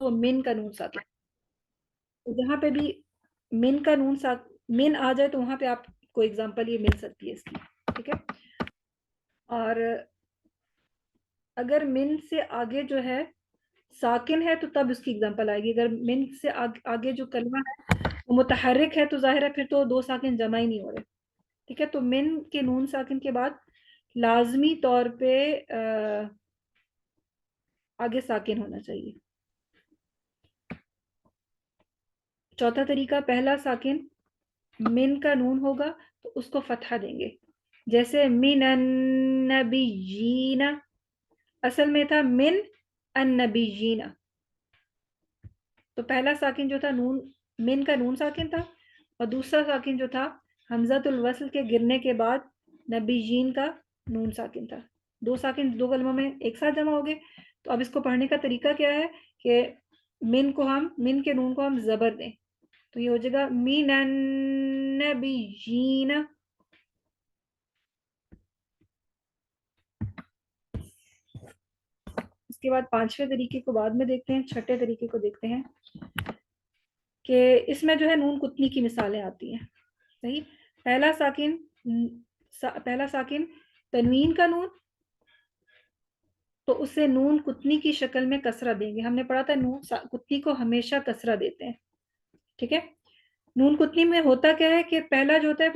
وہ من کا نون ساکن. تو جہاں پہ بھی من کا نون من آ جائے تو وہاں پہ آپ کو ایگزامپل یہ مل سکتی ہے اس کی. ٹھیک ہے. اور اگر من سے آگے جو ہے ساکن ہے تو تب اس کی ایگزامپل آئے گی. اگر من سے آگے جو کلمہ ہے وہ متحرک ہے تو ظاہر ہے پھر تو دو ساکن جمع ہی نہیں ہو رہے. ٹھیک ہے. تو من کے نون ساکن کے بعد لازمی طور پہ آگے ساکن ہونا چاہیے. چوتھا طریقہ, پہلا ساکن من کا نون ہوگا تو اس کو فتحہ دیں گے. جیسے من النبیین, اصل میں تھا من النبیین, تو پہلا ساکن جو تھا نون, من کا نون ساکن تھا, اور دوسرا ساکن جو تھا حمزۃ الوصل کے گرنے کے بعد نبیین کا نون ساکن تھا. دو ساکن دو کلموں میں ایک ساتھ جمع ہو گئے. تو اب اس کو پڑھنے کا طریقہ کیا ہے کہ من کے نون کو ہم زبر دیں, تو یہ ہو جائے گا من النبیین. اس کے بعد پانچویں طریقے کو بعد میں دیکھتے ہیں, چھٹے طریقے کو دیکھتے ہیں کہ اس میں جو ہے نون کتنی کی مثالیں آتی ہیں. صحیح. پہلا ساکن تنوین کا نون, تو اسے نون کتنی کی شکل میں کسرہ دیں گے. ہم نے پڑھا تھا نون کتنی کو ہمیشہ کسرہ دیتے ہیں. ٹھیک ہے. نون کتنی میں ہوتا کیا ہے کہ پہلا جو ہوتا ہے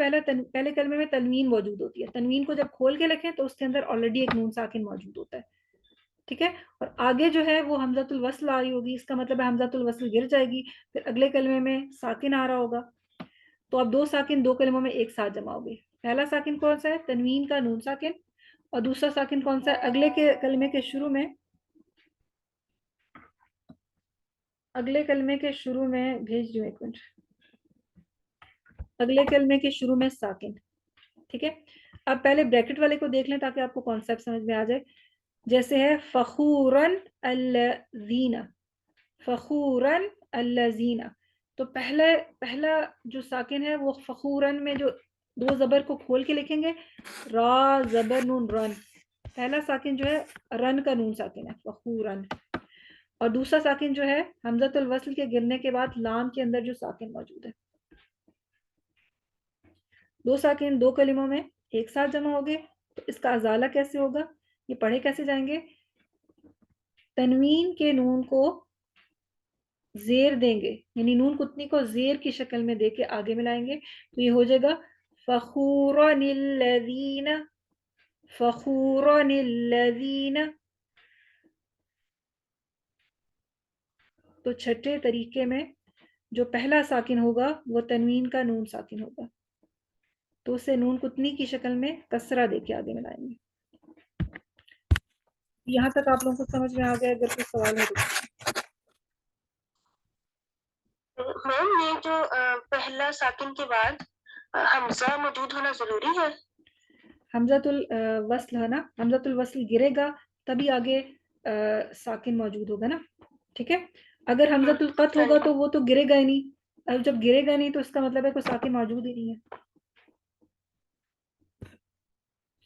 پہلے کلمے میں تنوین موجود ہوتی ہے. تنوین کو جب کھول کے لکھیں تو اس کے اندر آلریڈی ایک نون ساکن موجود ہوتا ہے. ٹھیک ہے. اور آگے جو ہے وہ حمزۃ الوصل آ رہی ہوگی, اس کا مطلب ہے حمزۃ الوصل گر جائے گی, پھر اگلے کلمے میں ساکن آ رہا ہوگا. تو اب دو ساکن دو کلموں میں ایک ساتھ جمع ہو گئی. پہلا ساکن کون سا ہے؟ تنوین کا نون ساکن. اور دوسرا ساکن کون سا ہے؟ اگلے کلمے کے شروع میں بھیج دوں, ایک منٹ, اگلے کلمے کے شروع میں ساکن. ٹھیک ہے. اب پہلے بریکٹ والے کو دیکھ لیں تاکہ آپ کو کانسیپٹ سمجھ میں آ جائے. جیسے ہے فخوراً الذین, فخوراً الذین, تو پہلا جو ساکن ہے وہ فخوراً میں جو دو زبر کو کھول کے لکھیں گے, را زبر نون رن, پہلا ساکن جو ہے رن کا نون ساکن ہے فخوراً. اور دوسرا ساکن جو ہے حمزۃ الوصل کے گرنے کے بعد لام کے اندر جو ساکن موجود ہے. دو ساکن دو کلموں میں ایک ساتھ جمع ہو گئے. تو اس کا ازالہ کیسے ہوگا, یہ پڑھے کیسے جائیں گے؟ تنوین کے نون کو زیر دیں گے, یعنی نون کتنی کو زیر کی شکل میں دے کے آگے ملائیں گے. تو یہ ہو جائے گا فخوراً الذین, فخوراً الذین. تو چھٹے طریقے میں جو پہلا ساکن ہوگا وہ تنوین کا نون ساکن ہوگا, تو اسے نون کتنی کی شکل میں کسرہ دے کے آگے ملائیں گے. یہاں تک آپ لوگوں کو سمجھ میں آ گیا؟ اگر کوئی سوال ہے میم, یہ جو پہلا ساکن کے بعد حمزہ موجود ہونا ضروری ہے؟ حمزۃ الوصل ہے نا, حمزۃ الوصل گرے گا تبھی آگے ساکن موجود ہوگا نا. ٹھیک ہے. اگر حمزۃ القطع ہوگا تو وہ تو گرے گا ہی نہیں, اب جب گرے گا نہیں تو اس کا مطلب ہے کوئی ساکن موجود ہی نہیں ہے.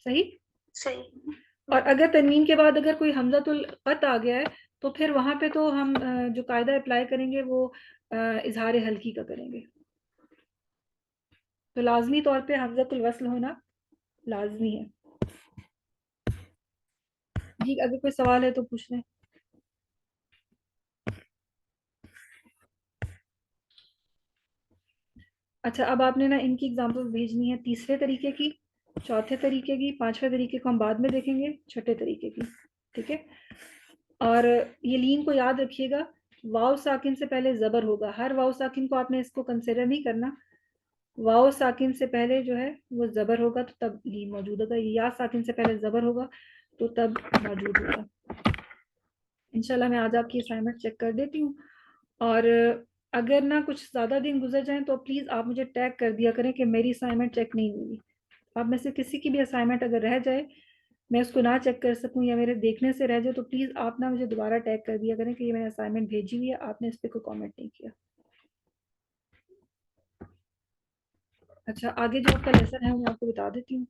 صحیح. اور اگر تنوین کے بعد اگر کوئی حمزۃ القطع آ گیا ہے تو پھر وہاں پہ تو ہم جو قاعدہ اپلائی کریں گے وہ اظہار حلقی کا کریں گے. تو لازمی طور پہ حمزۃ الوصل ہونا لازمی ہے. جی, اگر کوئی سوال ہے تو پوچھ لیں. اچھا, اب آپ نے نا ان کی ایگزامپل بھیجنی ہے تیسرے طریقے کی, چوتھے طریقے کی, پانچویں طریقے کو ہم بعد میں دیکھیں گے, چھٹے طریقے کی. ٹھیک ہے. اور یہ لین کو یاد رکھیے گا, واو ساکن سے پہلے زبر ہوگا. ہر واو ساکن کو آپ نے اس کو کنسیڈر نہیں کرنا. واو ساکن سے پہلے جو ہے وہ زبر ہوگا تو تب لین موجود ہوگا. یا ساکن سے پہلے زبر ہوگا تو تب موجود ہوگا. انشاءاللہ میں آج آپ کی اسائنمنٹ چیک کر دیتی ہوں, اور اگر نہ کچھ زیادہ دن گزر جائیں تو پلیز آپ مجھے ٹیگ کر دیا کریں کہ میری اسائنمنٹ چیک نہیں ہوئی. آپ میں سے کسی کی بھی اسائنمنٹ اگر رہ جائے, میں اس کو نہ چیک کر سکوں یا میرے دیکھنے سے رہ جائے, تو پلیز آپ نہ مجھے دوبارہ ٹیگ کر دیا کریں کہ یہ میں نے اسائنمنٹ بھیجی ہوئی ہے, آپ نے اس پہ کوئی کامنٹ نہیں کیا. اچھا, آگے جو آپ کا لیسن ہے میں آپ کو بتا دیتی ہوں.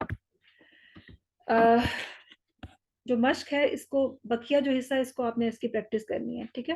جو مشق ہے اس کو, بقیہ جو حصہ ہے اس کو آپ نے اس کی پریکٹس کرنی ہے. ٹھیک ہے.